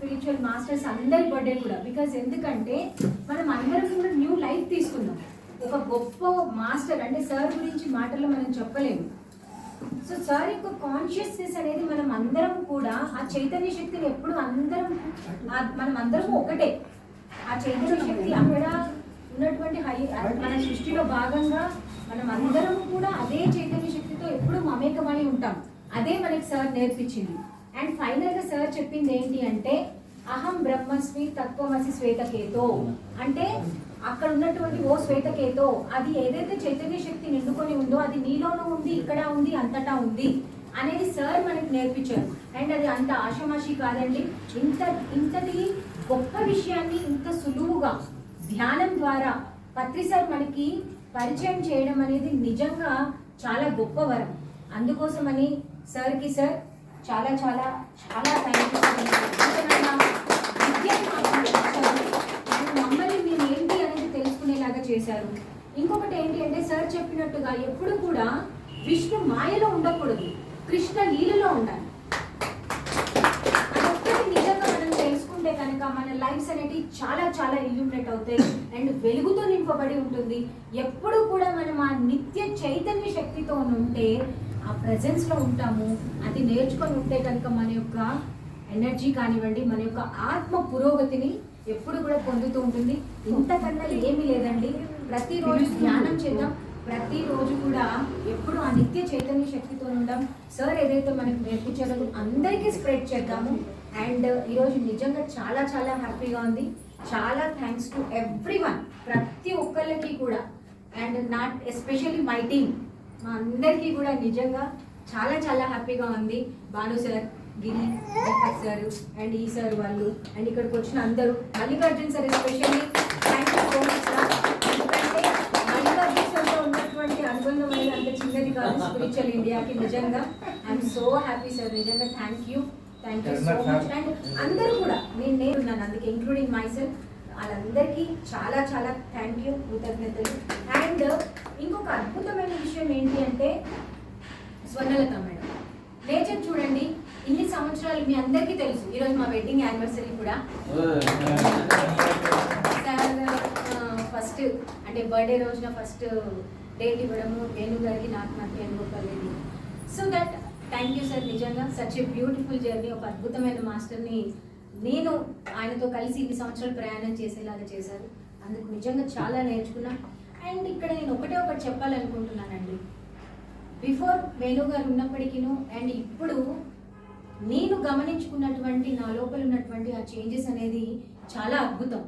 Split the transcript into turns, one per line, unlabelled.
Spiritual masters అందరి birthday కూడా. Because ఎందుకంటే మనం అందరం కూడా న్యూ లైఫ్ తీసుకుందాం. ఒక గొప్ప మాస్టర్ అంటే సార్ గురించి మాటల్లో మనం చెప్పలేము. సో సార్ యొక్క కాన్షియస్నెస్ అనేది మనం అందరం కూడా ఆ చైతన్య శక్తిని ఎప్పుడు మనం అందరం ఒకటే. ఆ చైతన్య శక్తి అక్కడ ఉన్నటువంటి మన సృష్టిలో భాగంగా మనం అందరం కూడా అదే చైతన్య శక్తితో ఎప్పుడు మమేకమై ఉంటాం. అదే మనకి సార్ నేర్పించింది. అండ్ ఫైనల్ గా సార్ చెప్పింది ఏంటి అంటే అహం బ్రహ్మస్మి తత్వమసి శ్వేతకేతో అంటే అక్కడ ఉన్నటువంటి ఓ శ్వేతకేతో అది ఏదైతే చైతన్య శక్తి నిండుకొని ఉందో అది నీలోనూ ఉంది, ఇక్కడ ఉంది, అంతటా ఉంది అనేది సార్ మనకి నేర్పించారు. అండ్ అది అంత ఆషమాషి కాదండి. ఇంతటి గొప్ప విషయాన్ని ఇంత సులువుగా ధ్యానం ద్వారా పత్రి సార్ మనకి పరిచయం చేయడం అనేది నిజంగా చాలా గొప్ప వరం. అందుకోసమని సార్కి సార్ చాలా చాలా చాలా థ్యాంక్ యూ. మమ్మల్ని మీరు ఏంటి అనేది తెలుసుకునేలాగా చేశారు. ఇంకొకటి ఏంటి అంటే సార్ చెప్పినట్టుగా ఎప్పుడు కూడా విష్ణు మాయలో ఉండకూడదు, కృష్ణ లీలలో ఉండాలి. అదొక్కటి నిజంగా మనం తెలుసుకుంటే కనుక మన లైఫ్స్ అనేవి చాలా చాలా ఇల్యూమినేట్ అవుతాయి అండ్ వెలుగుతో నింపబడి ఉంటుంది. ఎప్పుడు కూడా మనం ఆ నిత్య చైతన్య శక్తితో ఉంటే ఆ ప్రెజెన్స్లో ఉంటాము. అది నేర్చుకొని ఉంటే కనుక మన యొక్క ఎనర్జీ కానివ్వండి, మన యొక్క ఆత్మ పురోగతిని ఎప్పుడు కూడా పొందుతూ ఉంటుంది. ఇంతకన్నా ఏమీ లేదండి. ప్రతిరోజు ధ్యానం చేద్దాం, ప్రతిరోజు కూడా ఎప్పుడు ఆ నిత్య చైతన్య శక్తితో ఉందాం. సార్ ఏదైతే మనకు నేర్పించారో అందరికీ స్ప్రెడ్ చేద్దాము. అండ్ ఈరోజు నిజంగా చాలా చాలా హ్యాపీగా ఉంది. చాలా థ్యాంక్స్ టు ఎవ్రీవన్, ప్రతి ఒక్కళ్ళకి కూడా. And not especially my team, మా అందరికీ కూడా నిజంగా చాలా చాలా హ్యాపీగా ఉంది. Bhanu sir, Giri, Deepak sir and ఈ సార్ వాళ్ళు అండ్ ఇక్కడికి వచ్చిన అందరూ, Mallikarjun sir especially thank you so much sir. ఎందుకంటే మల్లికార్జున్ సార్తో ఉన్నటువంటి అనుబంధం అనేది అంత చిన్నది కాదు స్పిరిచువల్ ఇండియాకి. నిజంగా ఐఎమ్ సో హ్యాపీ సార్, నిజంగా thank you so much. And అందరూ కూడా నేను ఉన్నాను అందుకే, ఇంక్లూడింగ్ మై సెల్ఫ్, వాళ్ళందరికీ చాలా చాలా థ్యాంక్ యూ, కృతజ్ఞతలు. అండ్ ఇంకొక అద్భుతమైన విషయం ఏంటి అంటే స్వర్ణలత మేడం నేచర్ చూడండి. ఇన్ని సంవత్సరాలు మీ అందరికీ తెలుసు, ఈరోజు మా వెడ్డింగ్ యానివర్సరీ కూడా. ఫస్ట్ అంటే బర్త్డే రోజున ఫస్ట్ డేట్ ఇవ్వడము వేణు గారికి నాకు మధ్య అనుకోలేదు. So that thank you sir, నిజంగా సచ్ ఏ బ్యూటిఫుల్ జర్నీ. ఒక అద్భుతమైన మాస్టర్ని నేను ఆయనతో కలిసి ఇన్ని సంవత్సరాలు ప్రయాణం చేసేలాగా చేశారు. అందుకు నిజంగా చాలా నేర్చుకున్నా. అండ్ ఇక్కడ నేను ఒకటి చెప్పాలనుకుంటున్నానండి. బిఫోర్ వేణు గారు ఉన్నప్పటికీను అండ్ ఇప్పుడు నేను గమనించుకున్నటువంటి నా లోపల ఉన్నటువంటి ఆ చేంజెస్ అనేది చాలా అద్భుతం.